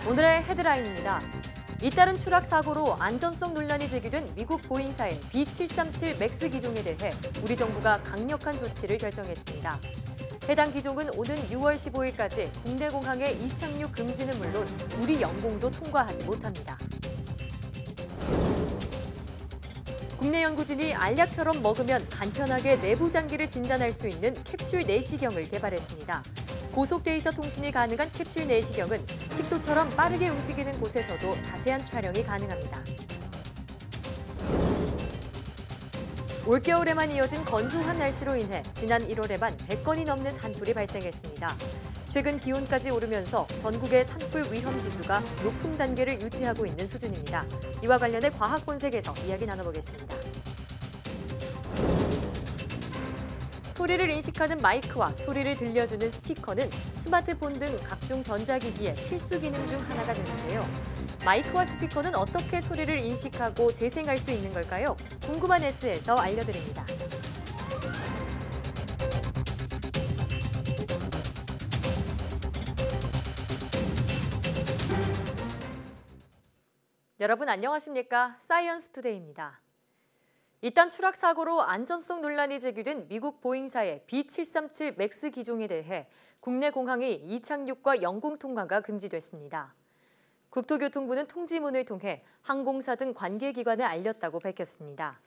오늘의 헤드라인입니다. 잇따른 추락 사고로 안전성 논란이 제기된 미국 보잉사의 B737 맥스 기종에 대해 우리 정부가 강력한 조치를 결정했습니다. 해당 기종은 오는 6월 15일까지 국내 공항에 이착륙 금지는 물론 우리 영공도 통과하지 못합니다. 국내 연구진이 알약처럼 먹으면 간편하게 내부 장기를 진단할 수 있는 캡슐 내시경을 개발했습니다. 고속 데이터 통신이 가능한 캡슐 내시경은 식도처럼 빠르게 움직이는 곳에서도 자세한 촬영이 가능합니다. 올겨울에만 이어진 건조한 날씨로 인해 지난 1월에만 100건이 넘는 산불이 발생했습니다. 최근 기온까지 오르면서 전국의 산불 위험 지수가 높은 단계를 유지하고 있는 수준입니다. 이와 관련해 과학본색에서 이야기 나눠보겠습니다. 소리를 인식하는 마이크와 소리를 들려주는 스피커는 스마트폰 등 각종 전자기기의 필수 기능 중 하나가 되는데요. 마이크와 스피커는 어떻게 소리를 인식하고 재생할 수 있는 걸까요? 궁금한 S에서 알려드립니다. 여러분 안녕하십니까? 사이언스 투데이입니다. 잇따른 추락 사고로 안전성 논란이 제기된 미국 보잉사의 B737 맥스 기종에 대해 국내 공항의 이착륙과 영공 통과가 금지됐습니다. 국토교통부는 통지문을 통해 항공사 등 관계기관에 알렸다고 밝혔습니다.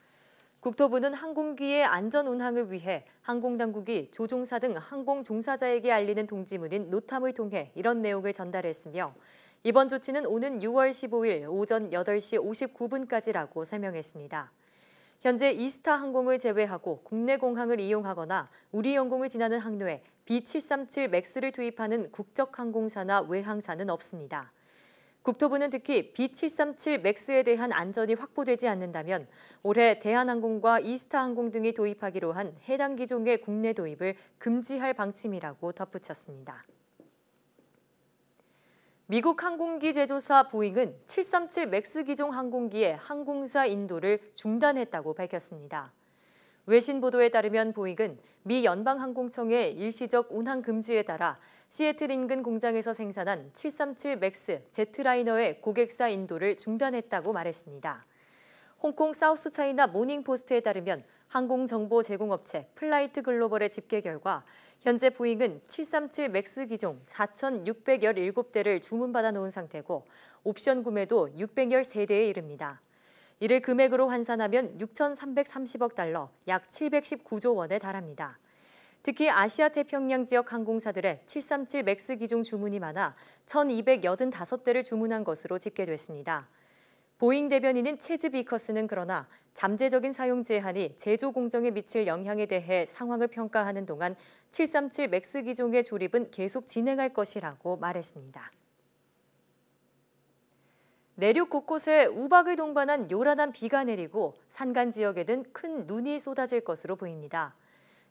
국토부는 항공기의 안전 운항을 위해 항공당국이 조종사 등 항공 종사자에게 알리는 통지문인 노탐을 통해 이런 내용을 전달했으며 이번 조치는 오는 6월 15일 오전 8시 59분까지라고 설명했습니다. 현재 이스타 항공을 제외하고 국내 공항을 이용하거나 우리 영공을 지나는 항로에 B737 맥스를 투입하는 국적 항공사나 외항사는 없습니다. 국토부는 특히 B737 맥스에 대한 안전이 확보되지 않는다면 올해 대한항공과 이스타항공 등이 도입하기로 한 해당 기종의 국내 도입을 금지할 방침이라고 덧붙였습니다. 미국 항공기 제조사 보잉은 737 맥스 기종 항공기의 항공사 인도를 중단했다고 밝혔습니다. 외신 보도에 따르면 보잉은 미 연방항공청의 일시적 운항 금지에 따라 시애틀 인근 공장에서 생산한 737 맥스 제트라이너의 고객사 인도를 중단했다고 말했습니다. 홍콩 사우스차이나 모닝포스트에 따르면 항공정보 제공업체 플라이트 글로벌의 집계 결과 현재 보잉은 737 맥스 기종 4,617대를 주문받아 놓은 상태고 옵션 구매도 613대에 이릅니다. 이를 금액으로 환산하면 6,330억 달러, 약 719조 원에 달합니다. 특히 아시아 태평양 지역 항공사들의 737 맥스 기종 주문이 많아 1,285대를 주문한 것으로 집계됐습니다. 보잉 대변인인 체즈 비커스는 그러나 잠재적인 사용 제한이 제조 공정에 미칠 영향에 대해 상황을 평가하는 동안 737 맥스 기종의 조립은 계속 진행할 것이라고 말했습니다. 내륙 곳곳에 우박을 동반한 요란한 비가 내리고 산간 지역에는 큰 눈이 쏟아질 것으로 보입니다.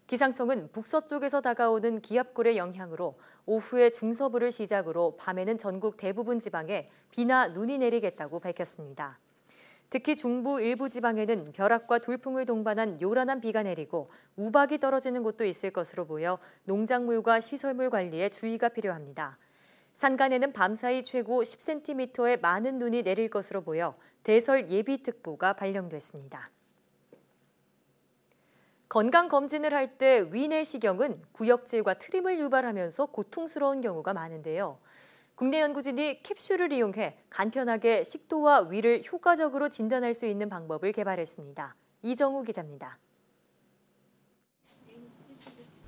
기상청은 북서쪽에서 다가오는 기압골의 영향으로 오후에 중서부를 시작으로 밤에는 전국 대부분 지방에 비나 눈이 내리겠다고 밝혔습니다. 특히 중부 일부 지방에는 벼락과 돌풍을 동반한 요란한 비가 내리고 우박이 떨어지는 곳도 있을 것으로 보여 농작물과 시설물 관리에 주의가 필요합니다. 산간에는 밤사이 최고 10cm의 많은 눈이 내릴 것으로 보여 대설 예비특보가 발령됐습니다. 건강검진을 할 때 위내시경은 구역질과 트림을 유발하면서 고통스러운 경우가 많은데요. 국내 연구진이 캡슐을 이용해 간편하게 식도와 위를 효과적으로 진단할 수 있는 방법을 개발했습니다. 이정우 기자입니다.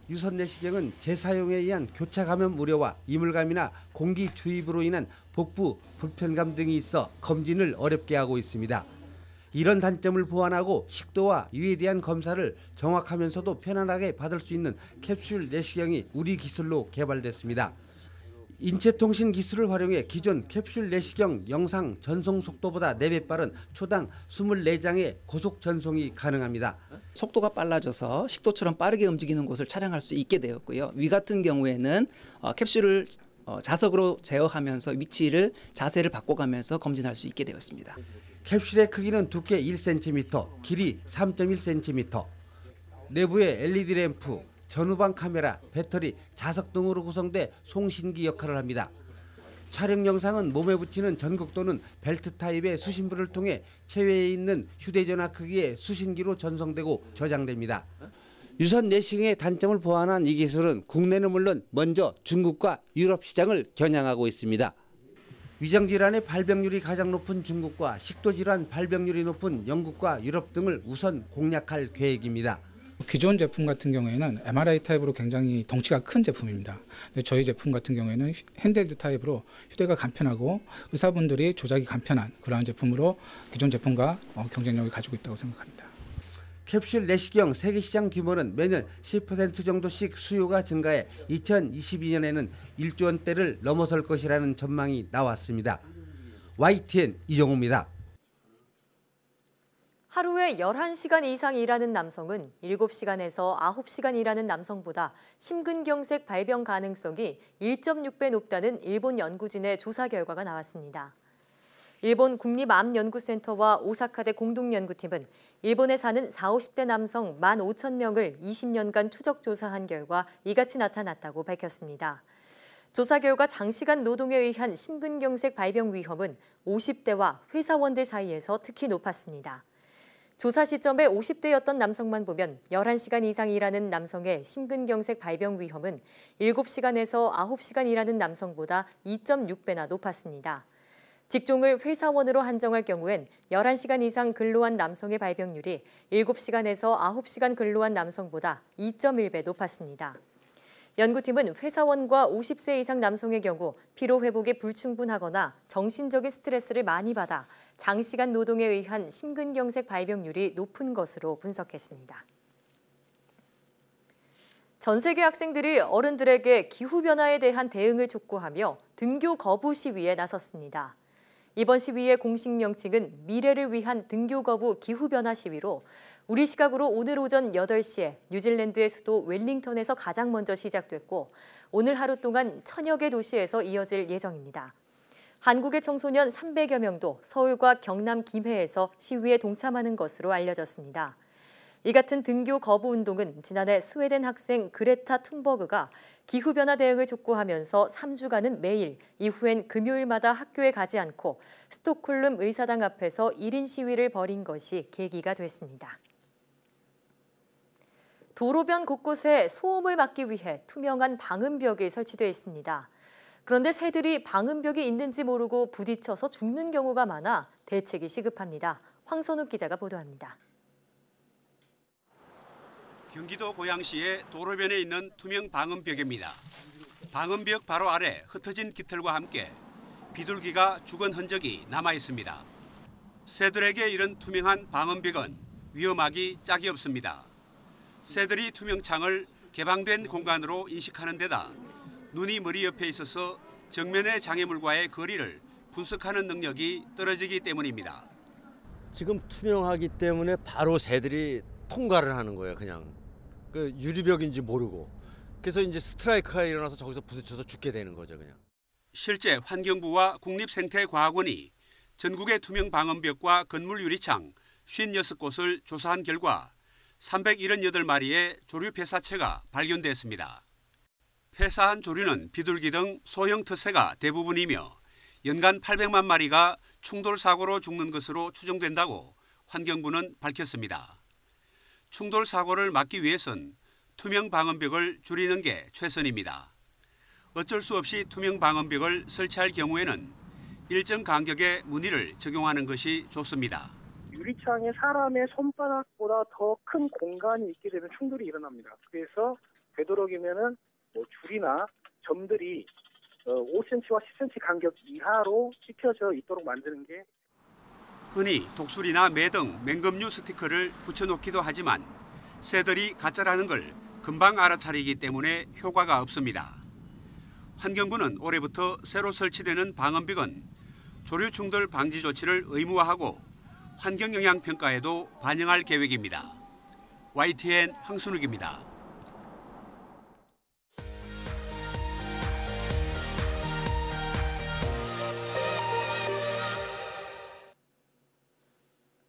유선 내시경은 재사용에 의한 교차 감염 우려와 이물감이나 공기 주입으로 인한 복부 불편감 등이 있어 검진을 어렵게 하고 있습니다. 이런 단점을 보완하고 식도와 위에 대한 검사를 정확하면서도 편안하게 받을 수 있는 캡슐 내시경이 우리 기술로 개발됐습니다. 인체통신 기술을 활용해 기존 캡슐 내시경 영상 전송 속도보다 4배 빠른 초당 24장의 고속 전송이 가능합니다. 속도가 빨라져서 식도처럼 빠르게 움직이는 곳을 촬영할 수 있게 되었고요. 위 같은 경우에는 캡슐을 자석으로 제어하면서 자세를 바꿔가면서 검진할 수 있게 되었습니다. 캡슐의 크기는 두께 1cm, 길이 3.1cm. 내부에 LED 램프, 전후방 카메라, 배터리, 자석 등으로 구성돼 송신기 역할을 합니다. 촬영 영상은 몸에 붙이는 전극 또는 벨트 타입의 수신부를 통해 체외에 있는 휴대전화 크기의 수신기로 전송되고 저장됩니다. 유선 내시경의 단점을 보완한 이 기술은 국내는 물론 먼저 중국과 유럽 시장을 겨냥하고 있습니다. 위장질환의 발병률이 가장 높은 중국과 식도질환 발병률이 높은 영국과 유럽 등을 우선 공략할 계획입니다. 기존 제품 같은 경우에는 MRI 타입으로 굉장히 덩치가 큰 제품입니다. 근데 저희 제품 같은 경우에는 핸드헬드 타입으로 휴대가 간편하고 의사분들이 조작이 간편한 그러한 제품으로 기존 제품과 경쟁력을 가지고 있다고 생각합니다. 캡슐 내시경 세계 시장 규모는 매년 10% 정도씩 수요가 증가해 2022년에는 1조 원대를 넘어설 것이라는 전망이 나왔습니다. YTN 이정우입니다. 하루에 11시간 이상 일하는 남성은 7시간에서 9시간 일하는 남성보다 심근경색 발병 가능성이 1.6배 높다는 일본 연구진의 조사 결과가 나왔습니다. 일본 국립암연구센터와 오사카대 공동연구팀은 일본에 사는 40, 50대 남성 15,000명을 20년간 추적 조사한 결과 이같이 나타났다고 밝혔습니다. 조사 결과 장시간 노동에 의한 심근경색 발병 위험은 50대와 회사원들 사이에서 특히 높았습니다. 조사 시점에 50대였던 남성만 보면 11시간 이상 일하는 남성의 심근경색 발병 위험은 7시간에서 9시간 일하는 남성보다 2.6배나 높았습니다. 직종을 회사원으로 한정할 경우엔 11시간 이상 근로한 남성의 발병률이 7시간에서 9시간 근로한 남성보다 2.1배 높았습니다. 연구팀은 회사원과 50세 이상 남성의 경우 피로 회복에 불충분하거나 정신적인 스트레스를 많이 받아 장시간 노동에 의한 심근경색 발병률이 높은 것으로 분석했습니다. 전 세계 학생들이 어른들에게 기후변화에 대한 대응을 촉구하며 등교 거부 시위에 나섰습니다. 이번 시위의 공식 명칭은 미래를 위한 등교 거부 기후변화 시위로 우리 시각으로 오늘 오전 8시에 뉴질랜드의 수도 웰링턴에서 가장 먼저 시작됐고 오늘 하루 동안 1000여 개 도시에서 이어질 예정입니다. 한국의 청소년 300여 명도 서울과 경남 김해에서 시위에 동참하는 것으로 알려졌습니다. 이 같은 등교 거부 운동은 지난해 스웨덴 학생 그레타 툰버그가 기후변화 대응을 촉구하면서 3주간은 매일, 이후엔 금요일마다 학교에 가지 않고 스톡홀름 의사당 앞에서 1인 시위를 벌인 것이 계기가 됐습니다. 도로변 곳곳에 소음을 막기 위해 투명한 방음벽이 설치되어 있습니다. 그런데 새들이 방음벽이 있는지 모르고 부딪혀서 죽는 경우가 많아 대책이 시급합니다. 황선욱 기자가 보도합니다. 경기도 고양시의 도로변에 있는 투명 방음벽입니다. 방음벽 바로 아래 흩어진 깃털과 함께 비둘기가 죽은 흔적이 남아 있습니다. 새들에게 이런 투명한 방음벽은 위험하기 짝이 없습니다. 새들이 투명창을 개방된 공간으로 인식하는 데다 눈이 머리 옆에 있어서 정면의 장애물과의 거리를 분석하는 능력이 떨어지기 때문입니다. 지금 투명하기 때문에 바로 새들이 통과를 하는 거예요. 그냥 그 유리벽인지 모르고. 그래서 이제 스트라이크가 일어나서 저기서 부딪혀서 죽게 되는 거죠. 그냥. 실제 환경부와 국립생태과학원이 전국의 투명 방음벽과 건물 유리창 56곳을 조사한 결과 378마리의 조류 폐사체가 발견됐습니다. 폐사한 조류는 비둘기 등 소형 터새가 대부분이며 연간 800만 마리가 충돌 사고로 죽는 것으로 추정된다고 환경부는 밝혔습니다. 충돌 사고를 막기 위해선 투명 방음벽을 줄이는 게 최선입니다. 어쩔 수 없이 투명 방음벽을 설치할 경우에는 일정 간격의 무늬를 적용하는 것이 좋습니다. 유리창에 사람의 손바닥보다 더 큰 공간이 있게 되면 충돌이 일어납니다. 그래서 되도록이면은 줄이나 점들이 5cm와 10cm 간격 이하로 찢혀져 있도록 만드는 게. 흔히 독수리나 매 등 맹금류 스티커를 붙여놓기도 하지만 새들이 가짜라는 걸 금방 알아차리기 때문에 효과가 없습니다. 환경부는 올해부터 새로 설치되는 방음벽은 조류 충돌 방지 조치를 의무화하고 환경영향평가에도 반영할 계획입니다. YTN 황순욱입니다.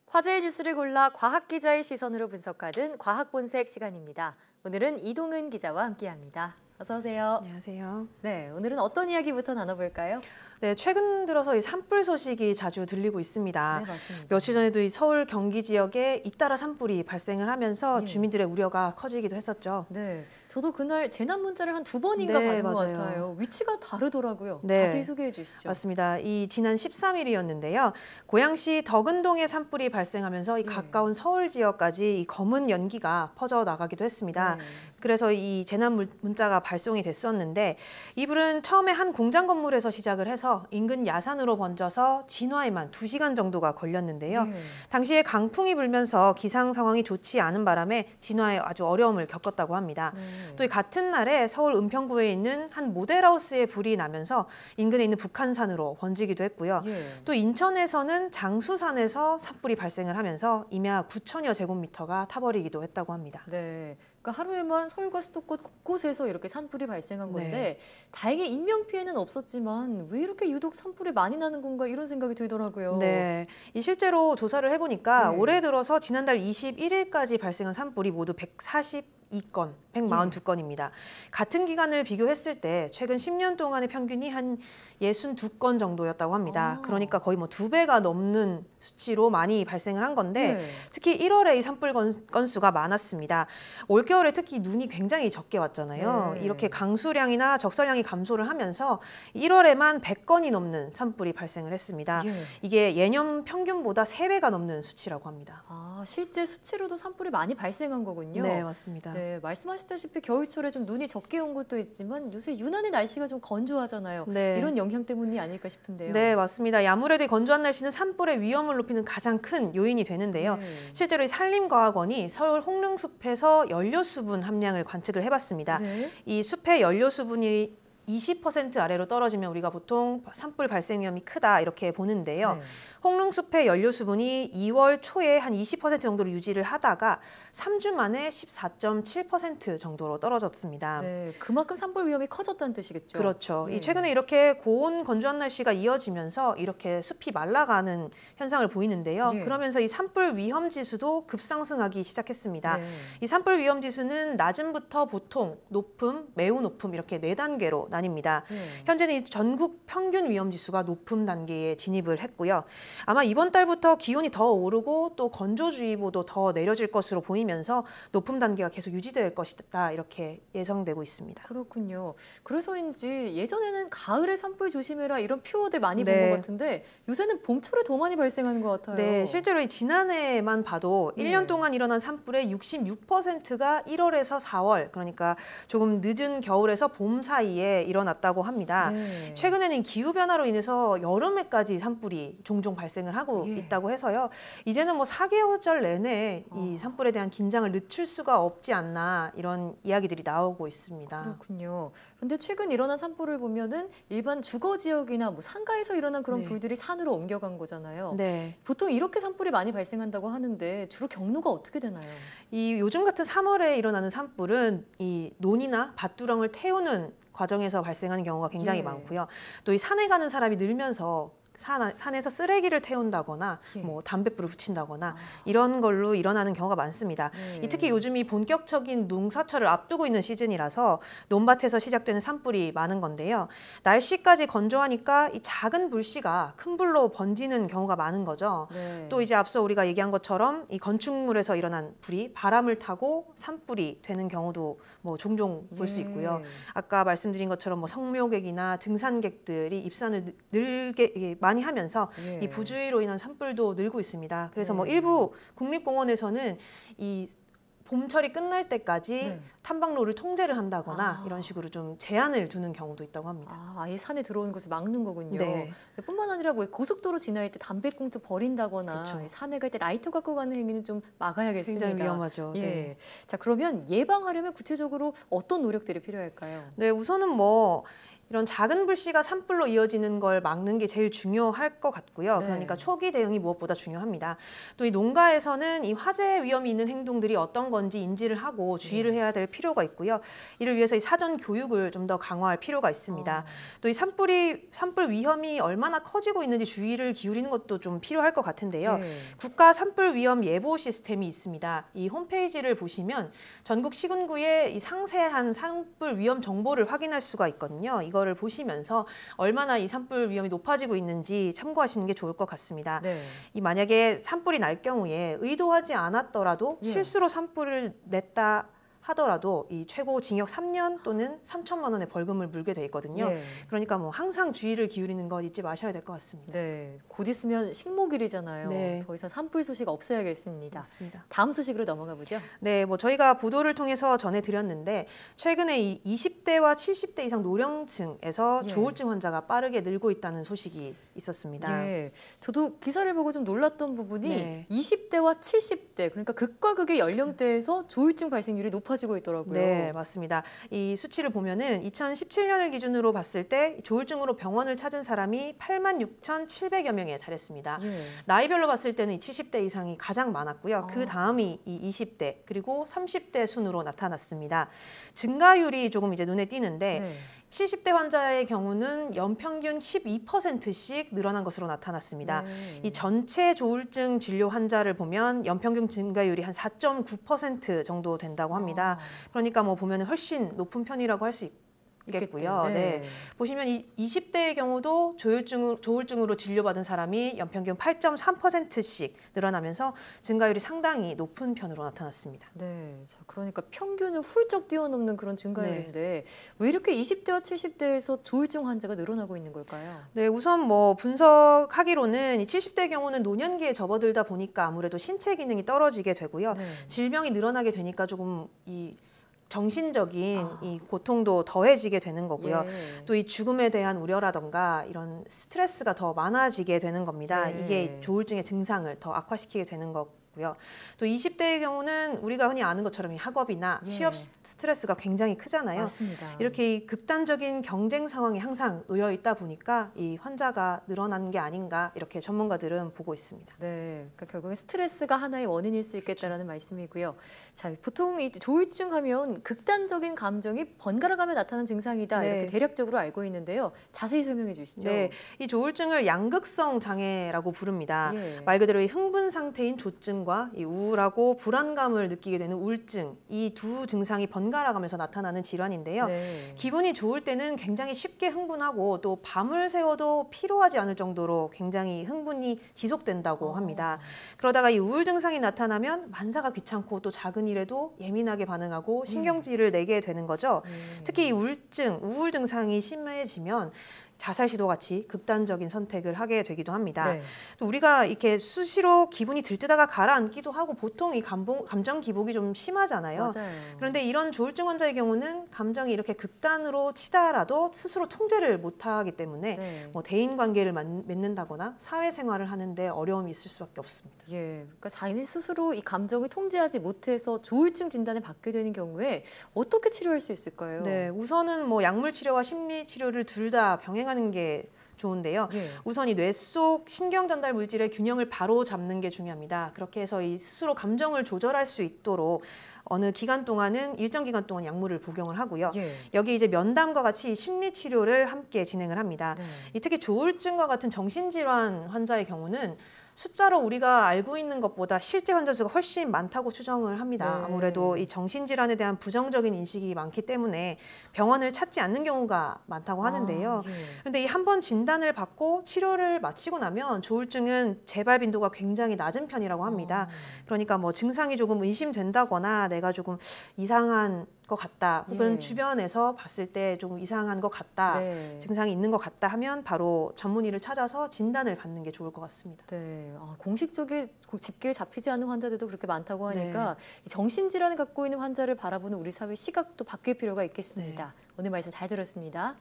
화제의 뉴스를 골라 과학 기자의 시선으로 분석하는 과학 본색 시간입니다. 오늘은 이동은 기자와 함께합니다. 어서 오세요. 안녕하세요. 네, 오늘은 어떤 이야기부터 나눠볼까요? 네, 최근 들어서 이 산불 소식이 자주 들리고 있습니다. 네, 맞습니다. 며칠 전에도 이 서울 경기 지역에 잇따라 산불이 발생을 하면서 예. 주민들의 우려가 커지기도 했었죠. 네, 저도 그날 재난 문자를 한 2번인가 네, 받은 것 맞아요. 같아요. 위치가 다르더라고요. 네. 자세히 소개해 주시죠. 맞습니다. 이 지난 13일이었는데요. 고양시 덕은동에 산불이 발생하면서 이 예. 가까운 서울 지역까지 이 검은 연기가 퍼져 나가기도 했습니다. 네. 그래서 이 재난 문자가 발송이 됐었는데 이 불은 처음에 한 공장 건물에서 시작을 해서 인근 야산으로 번져서 진화에만 2시간 정도가 걸렸는데요. 예. 당시에 강풍이 불면서 기상 상황이 좋지 않은 바람에 진화에 아주 어려움을 겪었다고 합니다. 네. 또 이 같은 날에 서울 은평구에 있는 한 모델하우스에 불이 나면서 인근에 있는 북한산으로 번지기도 했고요. 예. 또 인천에서는 장수산에서 산불이 발생을 하면서 임야 9천여 제곱미터가 타버리기도 했다고 합니다. 네. 그러니까 하루에만 서울과 수도권 곳곳에서 이렇게 산불이 발생한 건데 네. 다행히 인명 피해는 없었지만 왜 이렇게 유독 산불이 많이 나는 건가 이런 생각이 들더라고요. 네, 이 실제로 조사를 해보니까 네. 올해 들어서 지난달 21일까지 발생한 산불이 모두 142건, 142건입니다. 같은 기간을 비교했을 때 최근 10년 동안의 평균이 한 62건 정도였다고 합니다. 아. 그러니까 거의 뭐 2배가 넘는 수치로 많이 발생을 한 건데 네. 특히 1월에 이 산불 건수가 많았습니다. 올겨울에 특히 눈이 굉장히 적게 왔잖아요. 네. 이렇게 강수량이나 적설량이 감소를 하면서 1월에만 100건이 넘는 산불이 발생을 했습니다. 예. 이게 예년 평균보다 3배가 넘는 수치라고 합니다. 아, 실제 수치로도 산불이 많이 발생한 거군요. 네, 맞습니다. 네, 말씀하셨다시피 겨울철에 좀 눈이 적게 온 것도 있지만 요새 유난히 날씨가 좀 건조하잖아요. 네. 이런 영향 때문이 아닐까 싶은데요. 네, 맞습니다. 아무래도 이 건조한 날씨는 산불의 위험을 높이는 가장 큰 요인이 되는데요. 네. 실제로 이 산림과학원이 서울 홍릉숲에서 연료수분 함량을 관측을 해봤습니다. 네. 이 숲의 연료수분이 20% 아래로 떨어지면 우리가 보통 산불 발생 위험이 크다 이렇게 보는데요. 네. 홍릉숲의 연료수분이 2월 초에 한 20% 정도로 유지를 하다가 3주 만에 14.7% 정도로 떨어졌습니다. 네, 그만큼 산불 위험이 커졌다는 뜻이겠죠. 그렇죠. 예. 이 최근에 이렇게 고온 건조한 날씨가 이어지면서 이렇게 숲이 말라가는 현상을 보이는데요. 예. 그러면서 이 산불 위험 지수도 급상승하기 시작했습니다. 네. 이 산불 위험 지수는 낮음부터 보통, 높음, 매우 높음 이렇게 4단계로 나뉩니다. 네. 현재는 이 전국 평균 위험 지수가 높음 단계에 진입을 했고요. 아마 이번 달부터 기온이 더 오르고 또 건조주의보도 더 내려질 것으로 보이면서 높음 단계가 계속 유지될 것이다 이렇게 예상되고 있습니다. 그렇군요. 그래서인지 예전에는 가을에 산불 조심해라 이런 표어들 많이 네. 본 것 같은데 요새는 봄철에 더 많이 발생하는 것 같아요. 네, 실제로 이 지난해만 봐도 네. 1년 동안 일어난 산불의 66%가 1월에서 4월, 그러니까 조금 늦은 겨울에서 봄 사이에 일어났다고 합니다. 네. 최근에는 기후변화로 인해서 여름에까지 산불이 종종 발생을 하고 예. 있다고 해서요. 이제는 뭐 4개월절 내내 이 산불에 대한 긴장을 늦출 수가 없지 않나 이런 이야기들이 나오고 있습니다. 그렇군요. 근데 최근 일어난 산불을 보면은 일반 주거 지역이나 뭐 상가에서 일어난 그런 네. 불들이 산으로 옮겨간 거잖아요. 네. 보통 이렇게 산불이 많이 발생한다고 하는데 주로 경로가 어떻게 되나요? 이 요즘 같은 3월에 일어나는 산불은 이 논이나 밭두렁을 태우는 과정에서 발생하는 경우가 굉장히 예. 많고요. 또 이 산에 가는 사람이 늘면서 산에서 쓰레기를 태운다거나 예. 뭐 담뱃불을 붙인다거나 이런 걸로 일어나는 경우가 많습니다. 네. 이 특히 요즘이 본격적인 농사철을 앞두고 있는 시즌이라서 논밭에서 시작되는 산불이 많은 건데요. 날씨까지 건조하니까 이 작은 불씨가 큰 불로 번지는 경우가 많은 거죠. 네. 또 이제 앞서 우리가 얘기한 것처럼 이 건축물에서 일어난 불이 바람을 타고 산불이 되는 경우도 뭐 종종 볼 수 예. 있고요. 아까 말씀드린 것처럼 뭐 성묘객이나 등산객들이 입산을 늘게 많이 하면서 예. 이 부주의로 인한 산불도 늘고 있습니다. 그래서 뭐 네. 일부 국립공원에서는 이 봄철이 끝날 때까지 네. 탐방로를 통제를 한다거나 아. 이런 식으로 좀 제한을 두는 경우도 있다고 합니다. 아, 아예 산에 들어오는 것을 막는 거군요. 네. 뿐만 아니라 뭐 고속도로 지날 때 담배꽁초 버린다거나 그렇죠. 산에 갈 때 라이터 갖고 가는 행위는 좀 막아야겠습니다. 굉장히 위험하죠. 예. 네. 자, 그러면 예방하려면 구체적으로 어떤 노력들이 필요할까요? 네, 우선은 뭐 이런 작은 불씨가 산불로 이어지는 걸 막는 게 제일 중요할 것 같고요. 네. 그러니까 초기 대응이 무엇보다 중요합니다. 또 이 농가에서는 이 화재 위험이 있는 행동들이 어떤 건지 인지를 하고 주의를 해야 될 필요가 있고요. 이를 위해서 이 사전 교육을 좀 더 강화할 필요가 있습니다. 또 이 산불 위험이 얼마나 커지고 있는지 주의를 기울이는 것도 좀 필요할 것 같은데요. 네. 국가 산불 위험 예보 시스템이 있습니다. 이 홈페이지를 보시면 전국 시군구의 이 상세한 산불 위험 정보를 확인할 수가 있거든요. 이거를 보시면서 얼마나 이 산불 위험이 높아지고 있는지 참고하시는 게 좋을 것 같습니다. 네. 이 만약에 산불이 날 경우에 의도하지 않았더라도 예. 실수로 산불을 냈다 하더라도 이 최고 징역 3년 또는 3천만 원의 벌금을 물게 돼 있거든요. 예. 그러니까 뭐 항상 주의를 기울이는 거 잊지 마셔야 될 것 같습니다. 네. 곧 있으면 식목일이잖아요. 네. 더 이상 산불 소식 없어야겠습니다. 맞습니다. 다음 소식으로 넘어가 보죠. 네, 뭐 저희가 보도를 통해서 전해드렸는데 최근에 이 20대와 70대 이상 노령층에서 예. 조울증 환자가 빠르게 늘고 있다는 소식이 있었습니다. 예, 저도 기사를 보고 좀 놀랐던 부분이 네. 20대와 70대, 그러니까 극과 극의 연령대에서 조울증 발생률이 높아지고 있더라고요. 네, 맞습니다. 이 수치를 보면은 2017년을 기준으로 봤을 때 조울증으로 병원을 찾은 사람이 86,700여 명에 달했습니다. 예. 나이별로 봤을 때는 이 70대 이상이 가장 많았고요. 아. 그 다음이 이 20대 그리고 30대 순으로 나타났습니다. 증가율이 조금 이제 눈에 띄는데 네. 70대 환자의 경우는 연평균 12%씩 늘어난 것으로 나타났습니다. 네. 이 전체 조울증 진료 환자를 보면 연평균 증가율이 한 4.9% 정도 된다고 합니다. 그러니까 뭐 보면 훨씬 높은 편이라고 할 수 있겠고요. 네. 보시면 이 20대의 경우도 조울증으로 진료받은 사람이 연평균 8.3%씩 늘어나면서 증가율이 상당히 높은 편으로 나타났습니다. 네, 자, 그러니까 평균을 훌쩍 뛰어넘는 그런 증가율인데 왜 이렇게 20대와 70대에서 조울증 환자가 늘어나고 있는 걸까요? 네, 우선 뭐 분석하기로는 이 70대의 경우는 노년기에 접어들다 보니까 아무래도 신체 기능이 떨어지게 되고요. 네. 질병이 늘어나게 되니까 조금 이 정신적인 이 고통도 더해지게 되는 거고요. 예. 또 이 죽음에 대한 우려라던가 이런 스트레스가 더 많아지게 되는 겁니다. 네. 이게 조울증의 증상을 더 악화시키게 되는 거고요. 또 20대의 경우는 우리가 흔히 아는 것처럼 이 학업이나 예. 취업 스트레스가 굉장히 크잖아요. 맞습니다. 이렇게 이 극단적인 경쟁 상황에 항상 놓여 있다 보니까 이 환자가 늘어나는 게 아닌가 이렇게 전문가들은 보고 있습니다. 네, 그러니까 결국엔 스트레스가 하나의 원인일 수 있겠다라는 말씀이고요. 자, 보통 이 조울증 하면 극단적인 감정이 번갈아가며 나타나는 증상이다 네. 이렇게 대략적으로 알고 있는데요. 자세히 설명해 주시죠. 네, 이 조울증을 양극성 장애라고 부릅니다. 예. 말 그대로 이 흥분 상태인 조증과 이 우울하고 불안감을 느끼게 되는 우울증, 이 두 증상이 번갈아가면서 나타나는 질환인데요. 네. 기분이 좋을 때는 굉장히 쉽게 흥분하고 또 밤을 새워도 피로하지 않을 정도로 굉장히 흥분이 지속된다고 합니다. 그러다가 이 우울 증상이 나타나면 만사가 귀찮고 또 작은 일에도 예민하게 반응하고 신경질을 내게 되는 거죠. 특히 이 우울 증상이 심해지면 자살 시도 같이 극단적인 선택을 하게 되기도 합니다. 네. 또 우리가 이렇게 수시로 기분이 들뜨다가 가라앉기도 하고 보통 이 감정 기복이 좀 심하잖아요. 맞아요. 그런데 이런 조울증 환자의 경우는 감정이 이렇게 극단으로 치달아도 스스로 통제를 못하기 때문에 네. 뭐 대인 관계를 맺는다거나 사회생활을 하는데 어려움이 있을 수밖에 없습니다. 예, 그러니까 자기 스스로 이 감정을 통제하지 못해서 조울증 진단을 받게 되는 경우에 어떻게 치료할 수 있을까요? 네, 우선은 뭐 약물 치료와 심리 치료를 둘 다 병행하는 게 좋은데요. 예. 우선 이 뇌 속 신경 전달 물질의 균형을 바로 잡는 게 중요합니다. 그렇게 해서 이 스스로 감정을 조절할 수 있도록 어느 기간 동안은 일정 기간 동안 약물을 복용을 하고요. 예. 여기 이제 면담과 같이 심리 치료를 함께 진행을 합니다. 네. 이 특히 조울증과 같은 정신질환 환자의 경우는 숫자로 우리가 알고 있는 것보다 실제 환자 수가 훨씬 많다고 추정을 합니다. 네. 아무래도 이 정신질환에 대한 부정적인 인식이 많기 때문에 병원을 찾지 않는 경우가 많다고 하는데요. 아, 예. 그런데 이 한 번 진단을 받고 치료를 마치고 나면 조울증은 재발 빈도가 굉장히 낮은 편이라고 합니다. 그러니까 뭐 증상이 조금 의심된다거나 내가 조금 이상한 것 같다 혹은 예. 주변에서 봤을 때 조금 이상한 것 같다 네. 증상이 있는 것 같다 하면 바로 전문의를 찾아서 진단을 받는 게 좋을 것 같습니다. 네, 공식적인 집계에 잡히지 않은 환자들도 그렇게 많다고 하니까 네. 이 정신질환을 갖고 있는 환자를 바라보는 우리 사회 시각도 바뀔 필요가 있겠습니다. 오늘 말씀 잘 들었습니다.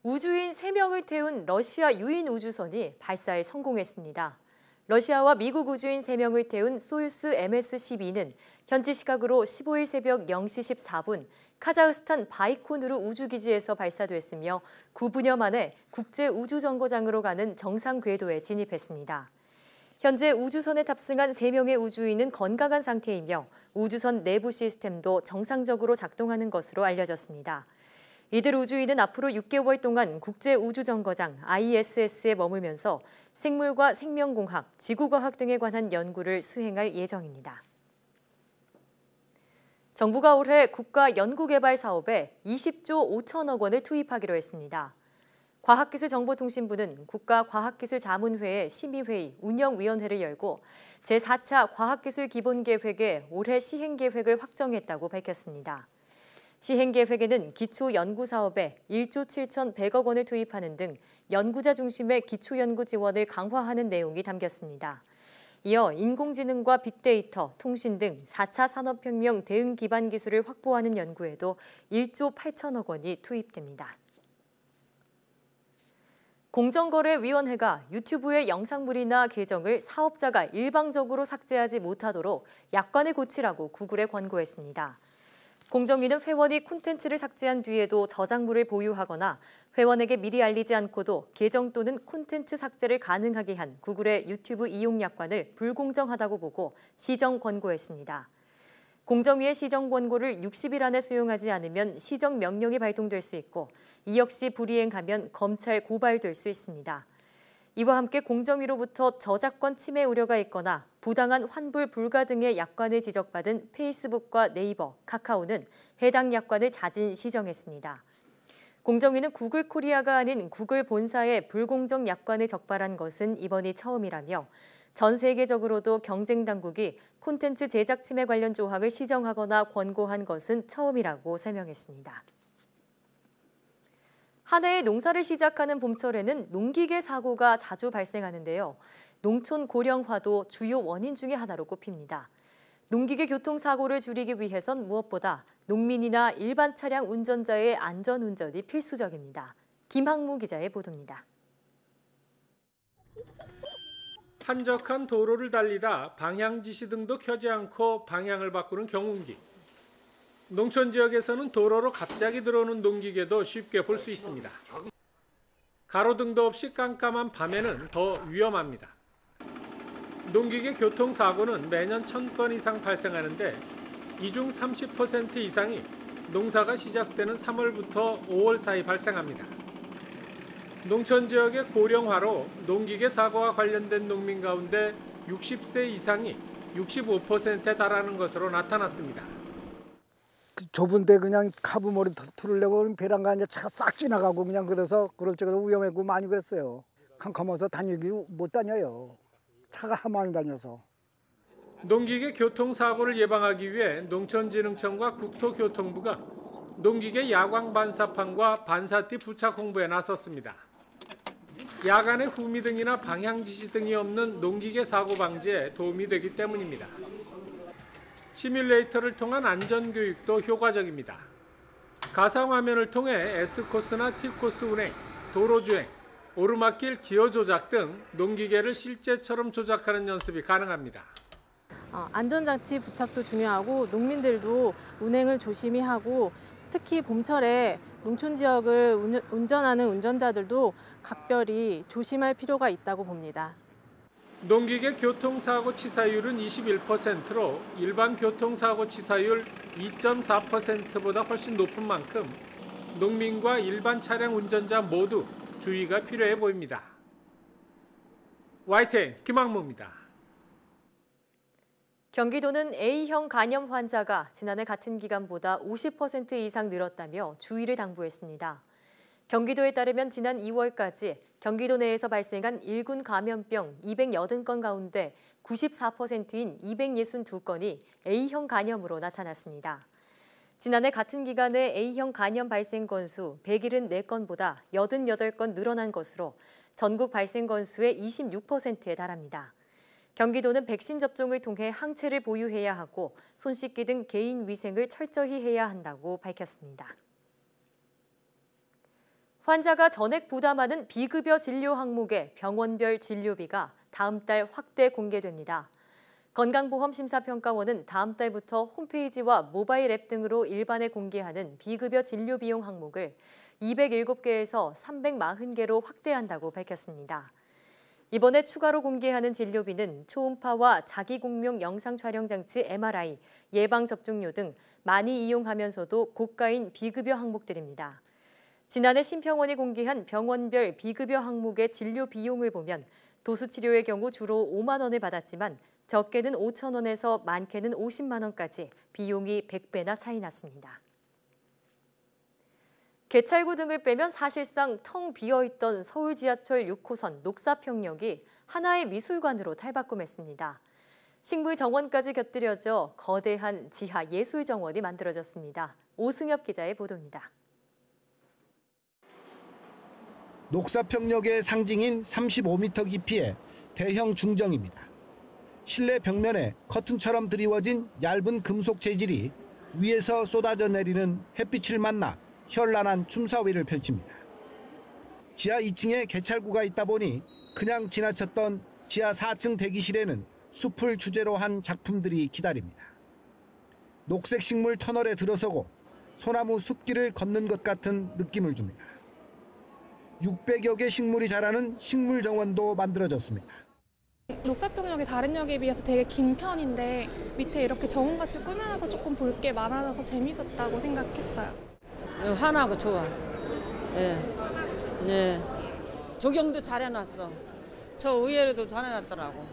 우주인 3명을 태운 러시아 유인 우주선이 발사에 성공했습니다. 러시아와 미국 우주인 3명을 태운 소유스 MS-12는 현지 시각으로 15일 새벽 0시 14분 카자흐스탄 바이코누르 우주기지에서 발사됐으며 9분여 만에 국제우주정거장으로 가는 정상 궤도에 진입했습니다. 현재 우주선에 탑승한 3명의 우주인은 건강한 상태이며 우주선 내부 시스템도 정상적으로 작동하는 것으로 알려졌습니다. 이들 우주인은 앞으로 6개월 동안 국제우주정거장 ISS에 머물면서 생물과 생명공학, 지구과학 등에 관한 연구를 수행할 예정입니다. 정부가 올해 국가연구개발 사업에 20조 5천억 원을 투입하기로 했습니다. 과학기술정보통신부는 국가과학기술자문회의 심의회의 운영위원회를 열고 제4차 과학기술기본계획의 올해 시행계획을 확정했다고 밝혔습니다. 시행계획에는 기초연구사업에 1조 7,100억 원을 투입하는 등 연구자 중심의 기초연구 지원을 강화하는 내용이 담겼습니다. 이어 인공지능과 빅데이터, 통신 등 4차 산업혁명 대응 기반 기술을 확보하는 연구에도 1조 8천억 원이 투입됩니다. 공정거래위원회가 유튜브의 영상물이나 계정을 사업자가 일방적으로 삭제하지 못하도록 약관을 고치라고 구글에 권고했습니다. 공정위는 회원이 콘텐츠를 삭제한 뒤에도 저작물을 보유하거나 회원에게 미리 알리지 않고도 계정 또는 콘텐츠 삭제를 가능하게 한 구글의 유튜브 이용 약관을 불공정하다고 보고 시정 권고했습니다. 공정위의 시정 권고를 60일 안에 수용하지 않으면 시정 명령이 발동될 수 있고 이 역시 불이행하면 검찰 고발될 수 있습니다. 이와 함께 공정위로부터 저작권 침해 우려가 있거나 부당한 환불 불가 등의 약관을 지적받은 페이스북과 네이버, 카카오는 해당 약관을 자진 시정했습니다. 공정위는 구글 코리아가 아닌 구글 본사에 불공정 약관을 적발한 것은 이번이 처음이라며 전 세계적으로도 경쟁 당국이 콘텐츠 제작 침해 관련 조항을 시정하거나 권고한 것은 처음이라고 설명했습니다. 한 해의 농사를 시작하는 봄철에는 농기계 사고가 자주 발생하는데요. 농촌 고령화도 주요 원인 중에 하나로 꼽힙니다. 농기계 교통사고를 줄이기 위해선 무엇보다 농민이나 일반 차량 운전자의 안전운전이 필수적입니다. 김학무 기자의 보도입니다. 한적한 도로를 달리다 방향지시 등도 켜지 않고 방향을 바꾸는 경운기. 농촌 지역에서는 도로로 갑자기 들어오는 농기계도 쉽게 볼 수 있습니다. 가로등도 없이 깜깜한 밤에는 더 위험합니다. 농기계 교통사고는 매년 1,000건 이상 발생하는데 이 중 30% 이상이 농사가 시작되는 3월부터 5월 사이 발생합니다. 농촌 지역의 고령화로 농기계 사고와 관련된 농민 가운데 60세 이상이 65%에 달하는 것으로 나타났습니다. 좁은데 그냥 카브머리 툴을 내고 배란가 이제 차가 싹 지나가고 그냥 그래서 그럴 적에도 위험했고 많이 그랬어요. 캄캄해서 다니기 못 다녀요. 차가 하도 많이 다녀서. 농기계 교통사고를 예방하기 위해 농촌진흥청과 국토교통부가 농기계 야광 반사판과 반사띠 부착 홍보에 나섰습니다. 야간에 후미등이나 방향지시 등이 없는 농기계 사고 방지에 도움이 되기 때문입니다. 시뮬레이터를 통한 안전교육도 효과적입니다. 가상화면을 통해 S코스나 T코스 운행, 도로주행, 오르막길 기어 조작 등 농기계를 실제처럼 조작하는 연습이 가능합니다. 안전장치 부착도 중요하고 농민들도 운행을 조심히 하고 특히 봄철에 농촌 지역을 운전하는 운전자들도 각별히 조심할 필요가 있다고 봅니다. 농기계 교통사고 치사율은 21%로 일반 교통사고 치사율 2.4%보다 훨씬 높은 만큼 농민과 일반 차량 운전자 모두 주의가 필요해 보입니다. YTN 김학무입니다. 경기도는 A형 간염 환자가 지난해 같은 기간보다 50% 이상 늘었다며 주의를 당부했습니다. 경기도에 따르면 지난 2월까지 경기도 내에서 발생한 1군 감염병 280건 가운데 94%인 262건이 A형 간염으로 나타났습니다. 지난해 같은 기간에 A형 간염 발생 건수 174건보다 88건 늘어난 것으로 전국 발생 건수의 26%에 달합니다. 경기도는 백신 접종을 통해 항체를 보유해야 하고 손 씻기 등 개인 위생을 철저히 해야 한다고 밝혔습니다. 환자가 전액 부담하는 비급여 진료 항목의 병원별 진료비가 다음 달 확대 공개됩니다. 건강보험심사평가원은 다음 달부터 홈페이지와 모바일 앱 등으로 일반에 공개하는 비급여 진료 비용 항목을 207개에서 340개로 확대한다고 밝혔습니다. 이번에 추가로 공개하는 진료비는 초음파와 자기공명 영상 촬영 장치 MRI, 예방접종료 등 많이 이용하면서도 고가인 비급여 항목들입니다. 지난해 심평원이 공개한 병원별 비급여 항목의 진료 비용을 보면 도수치료의 경우 주로 5만 원을 받았지만 적게는 5천 원에서 많게는 50만 원까지 비용이 100배나 차이 났습니다. 개찰구 등을 빼면 사실상 텅 비어있던 서울 지하철 6호선 녹사평역이 하나의 미술관으로 탈바꿈했습니다. 식물정원까지 곁들여져 거대한 지하 예술정원이 만들어졌습니다. 오승엽 기자의 보도입니다. 녹사평역의 상징인 35m 깊이의 대형 중정입니다. 실내 벽면에 커튼처럼 드리워진 얇은 금속 재질이 위에서 쏟아져 내리는 햇빛을 만나 현란한 춤사위를 펼칩니다. 지하 2층에 개찰구가 있다 보니 그냥 지나쳤던 지하 4층 대기실에는 숲을 주제로 한 작품들이 기다립니다. 녹색 식물 터널에 들어서고 소나무 숲길을 걷는 것 같은 느낌을 줍니다. 600여 개 식물이 자라는 식물정원도 만들어졌습니다. 녹사평역이 다른 역에 비해서 되게 긴 편인데 밑에 이렇게 정원같이 꾸며놔서 조금 볼 게 많아져서 재밌었다고 생각했어요. 환하고 좋아. 예. 예. 조경도 잘 해놨어. 저 의외로도 잘 해놨더라고.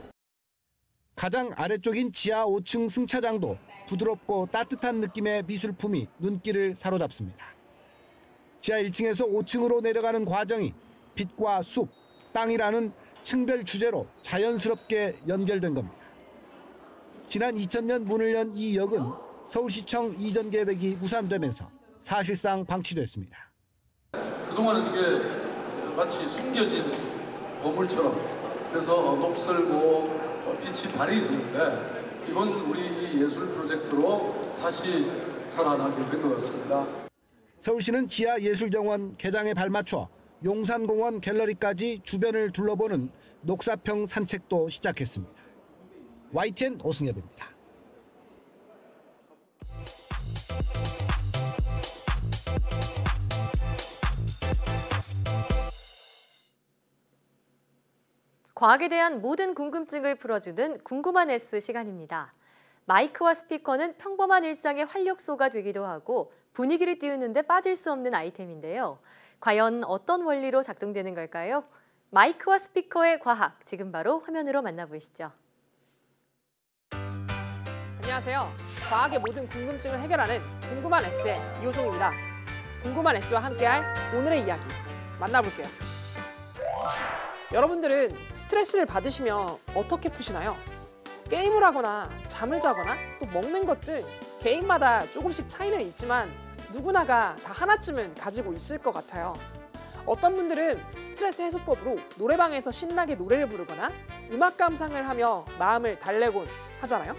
가장 아래쪽인 지하 5층 승차장도 부드럽고 따뜻한 느낌의 미술품이 눈길을 사로잡습니다. 지하 1층에서 5층으로 내려가는 과정이 빛과 숲, 땅이라는 층별 주제로 자연스럽게 연결된 겁니다. 지난 2000년 문을 연 이 역은 서울시청 이전 계획이 무산되면서 사실상 방치됐습니다. 그동안은 이게 마치 숨겨진 보물처럼 그래서 녹슬고 빛이 발이 있었는데 이번 우리 예술 프로젝트로 다시 살아나게 된 것 같습니다. 서울시는 지하 예술정원 개장에 발맞춰 용산공원 갤러리까지 주변을 둘러보는 녹사평 산책도 시작했습니다. YTN 오승엽입니다. 과학에 대한 모든 궁금증을 풀어주는 궁금한 S 시간입니다. 마이크와 스피커는 평범한 일상의 활력소가 되기도 하고 분위기를 띄우는데 빠질 수 없는 아이템인데요. 과연 어떤 원리로 작동되는 걸까요? 마이크와 스피커의 과학, 지금 바로 화면으로 만나보시죠. 안녕하세요. 과학의 모든 궁금증을 해결하는 궁금한 S의 이호종입니다. 궁금한 S와 함께할 오늘의 이야기 만나볼게요. 여러분들은 스트레스를 받으시면 어떻게 푸시나요? 게임을 하거나 잠을 자거나 또 먹는 것 등 개인마다 조금씩 차이는 있지만 누구나가 다 하나쯤은 가지고 있을 것 같아요. 어떤 분들은 스트레스 해소법으로 노래방에서 신나게 노래를 부르거나 음악 감상을 하며 마음을 달래곤 하잖아요.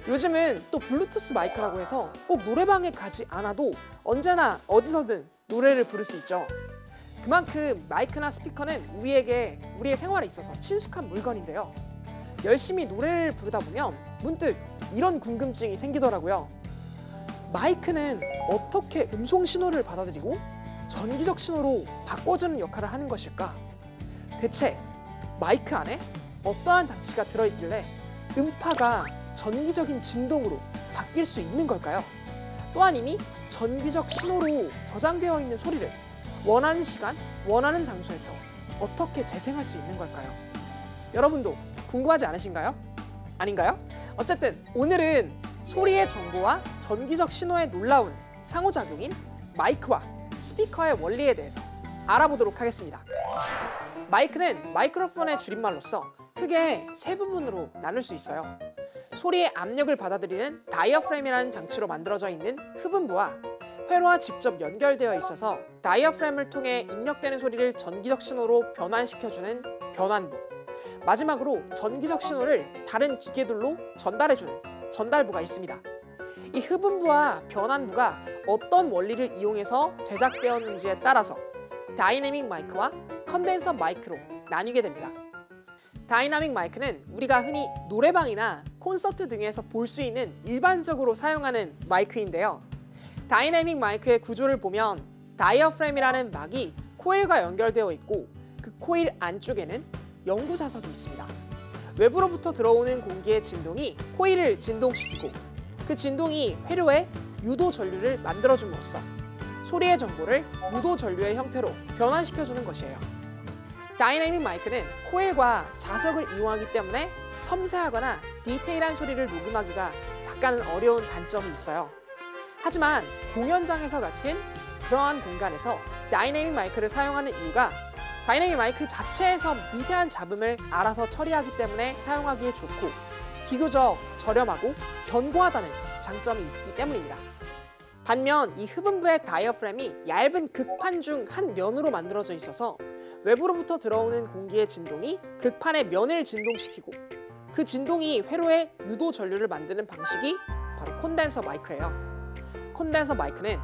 요즘은 또 블루투스 마이크라고 해서 꼭 노래방에 가지 않아도 언제나 어디서든 노래를 부를 수 있죠. 그만큼 마이크나 스피커는 우리에게 우리의 생활에 있어서 친숙한 물건인데요. 열심히 노래를 부르다 보면 문득 이런 궁금증이 생기더라고요. 마이크는 어떻게 음성 신호를 받아들이고 전기적 신호로 바꿔주는 역할을 하는 것일까? 대체 마이크 안에 어떠한 장치가 들어있길래 음파가 전기적인 진동으로 바뀔 수 있는 걸까요? 또한 이미 전기적 신호로 저장되어 있는 소리를 원하는 시간, 원하는 장소에서 어떻게 재생할 수 있는 걸까요? 여러분도 궁금하지 않으신가요? 아닌가요? 어쨌든 오늘은 소리의 정보와 전기적 신호의 놀라운 상호작용인 마이크와 스피커의 원리에 대해서 알아보도록 하겠습니다. 마이크는 마이크로폰의 줄임말로서 크게 세 부분으로 나눌 수 있어요. 소리의 압력을 받아들이는 다이어프램이라는 장치로 만들어져 있는 흡음부와 회로와 직접 연결되어 있어서 다이어프램을 통해 입력되는 소리를 전기적 신호로 변환시켜주는 변환부, 마지막으로 전기적 신호를 다른 기계들로 전달해주는 전달부가 있습니다. 이 흡음부와 변환부가 어떤 원리를 이용해서 제작되었는지에 따라서 다이내믹 마이크와 컨덴서 마이크로 나뉘게 됩니다. 다이나믹 마이크는 우리가 흔히 노래방이나 콘서트 등에서 볼 수 있는 일반적으로 사용하는 마이크인데요. 다이내믹 마이크의 구조를 보면 다이어프램이라는 막이 코일과 연결되어 있고 그 코일 안쪽에는 연구 자석이 있습니다. 외부로부터 들어오는 공기의 진동이 코일을 진동시키고 그 진동이 회로에 유도 전류를 만들어줌으로써 소리의 정보를 유도 전류의 형태로 변환시켜주는 것이에요. 다이내믹 마이크는 코일과 자석을 이용하기 때문에 섬세하거나 디테일한 소리를 녹음하기가 약간은 어려운 단점이 있어요. 하지만 공연장에서 같은 그러한 공간에서 다이내믹 마이크를 사용하는 이유가 다이내믹 마이크 자체에서 미세한 잡음을 알아서 처리하기 때문에 사용하기에 좋고 비교적 저렴하고 견고하다는 장점이 있기 때문입니다. 반면 이 흡음부의 다이어프램이 얇은 극판 중 한 면으로 만들어져 있어서 외부로부터 들어오는 공기의 진동이 극판의 면을 진동시키고 그 진동이 회로에 유도 전류를 만드는 방식이 바로 콘덴서 마이크예요. 콘덴서 마이크는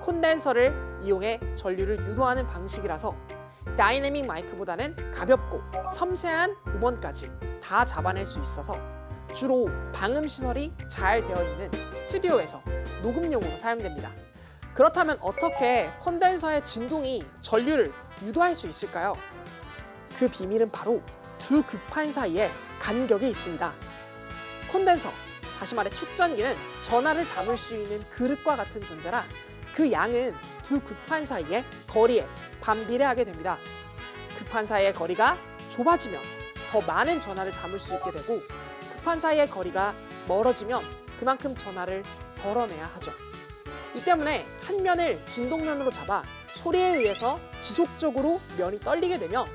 콘덴서를 이용해 전류를 유도하는 방식이라서 다이내믹 마이크보다는 가볍고 섬세한 음원까지 다 잡아낼 수 있어서 주로 방음 시설이 잘 되어 있는 스튜디오에서 녹음용으로 사용됩니다. 그렇다면 어떻게 콘덴서의 진동이 전류를 유도할 수 있을까요? 그 비밀은 바로 두 극판 사이에 간격이 있습니다. 콘덴서, 다시 말해 축전기는 전하를 담을 수 있는 그릇과 같은 존재라 그 양은 두 극판 사이의 거리에 반비례하게 됩니다. 극판 사이의 거리가 좁아지면 더 많은 전하를 담을 수 있게 되고 극판 사이의 거리가 멀어지면 그만큼 전하를 덜어내야 하죠. 이 때문에 한 면을 진동면으로 잡아 소리에 의해서 지속적으로 면이 떨리게 되면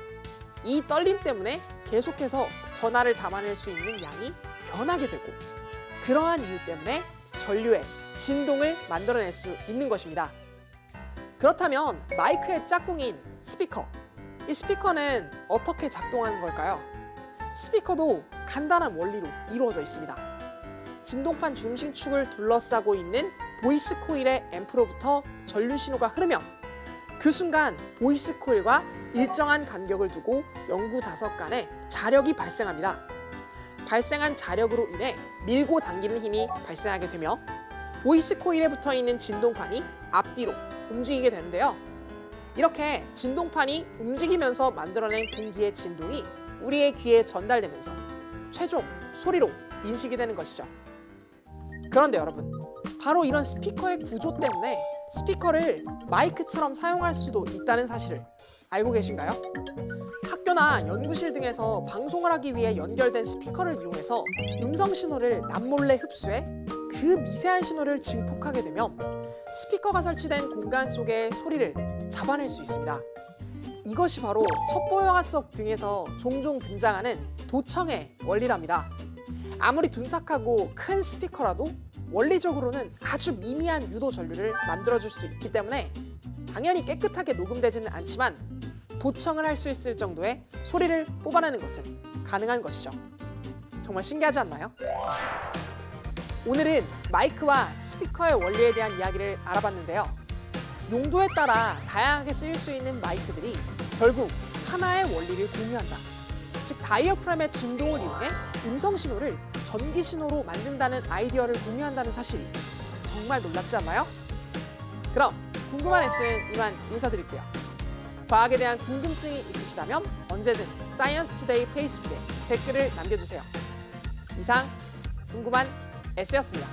이 떨림 때문에 계속해서 전하를 담아낼 수 있는 양이 변하게 되고 그러한 이유 때문에 전류에 진동을 만들어낼 수 있는 것입니다. 그렇다면 마이크의 짝꿍인 스피커, 이 스피커는 어떻게 작동하는 걸까요? 스피커도 간단한 원리로 이루어져 있습니다. 진동판 중심축을 둘러싸고 있는 보이스 코일의 앰프로부터 전류 신호가 흐르면 그 순간 보이스 코일과 일정한 간격을 두고 연구 자석 간에 자력이 발생합니다. 발생한 자력으로 인해 밀고 당기는 힘이 발생하게 되며 보이스 코일에 붙어 있는 진동판이 앞뒤로 움직이게 되는데요. 이렇게 진동판이 움직이면서 만들어낸 공기의 진동이 우리의 귀에 전달되면서 최종 소리로 인식이 되는 것이죠. 그런데 여러분, 바로 이런 스피커의 구조 때문에 스피커를 마이크처럼 사용할 수도 있다는 사실을 알고 계신가요? 학교나 연구실 등에서 방송을 하기 위해 연결된 스피커를 이용해서 음성 신호를 남몰래 흡수해 그 미세한 신호를 증폭하게 되면 스피커가 설치된 공간 속의 소리를 잡아낼 수 있습니다. 이것이 바로 첩보영화 속 등에서 종종 등장하는 도청의 원리랍니다. 아무리 둔탁하고 큰 스피커라도 원리적으로는 아주 미미한 유도 전류를 만들어줄 수 있기 때문에 당연히 깨끗하게 녹음되지는 않지만 도청을 할 수 있을 정도의 소리를 뽑아내는 것은 가능한 것이죠. 정말 신기하지 않나요? 오늘은 마이크와 스피커의 원리에 대한 이야기를 알아봤는데요. 용도에 따라 다양하게 쓰일 수 있는 마이크들이 결국 하나의 원리를 공유한다. 즉 다이어프램의 진동을 이용해 음성 신호를 전기 신호로 만든다는 아이디어를 공유한다는 사실이 정말 놀랍지 않나요? 그럼 궁금한 레슨 이만 인사드릴게요. 과학에 대한 궁금증이 있으시다면 언제든 사이언스 투데이 페이스북에 댓글을 남겨주세요. 이상 궁금한 S였습니다.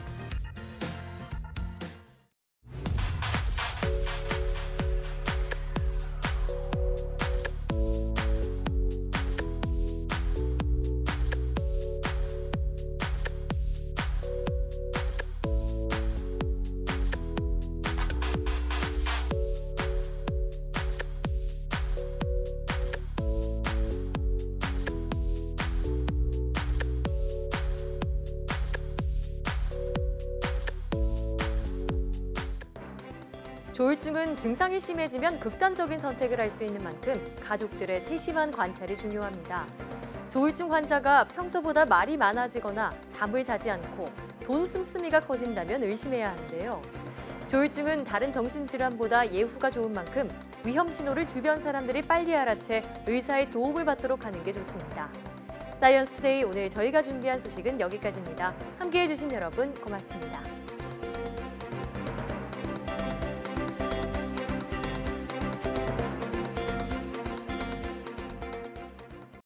조울증은 증상이 심해지면 극단적인 선택을 할 수 있는 만큼 가족들의 세심한 관찰이 중요합니다. 조울증 환자가 평소보다 말이 많아지거나 잠을 자지 않고 돈 씀씀이가 커진다면 의심해야 하는데요. 조울증은 다른 정신질환보다 예후가 좋은 만큼 위험 신호를 주변 사람들이 빨리 알아채 의사의 도움을 받도록 하는 게 좋습니다. 사이언스 투데이 오늘 저희가 준비한 소식은 여기까지입니다. 함께해 주신 여러분 고맙습니다.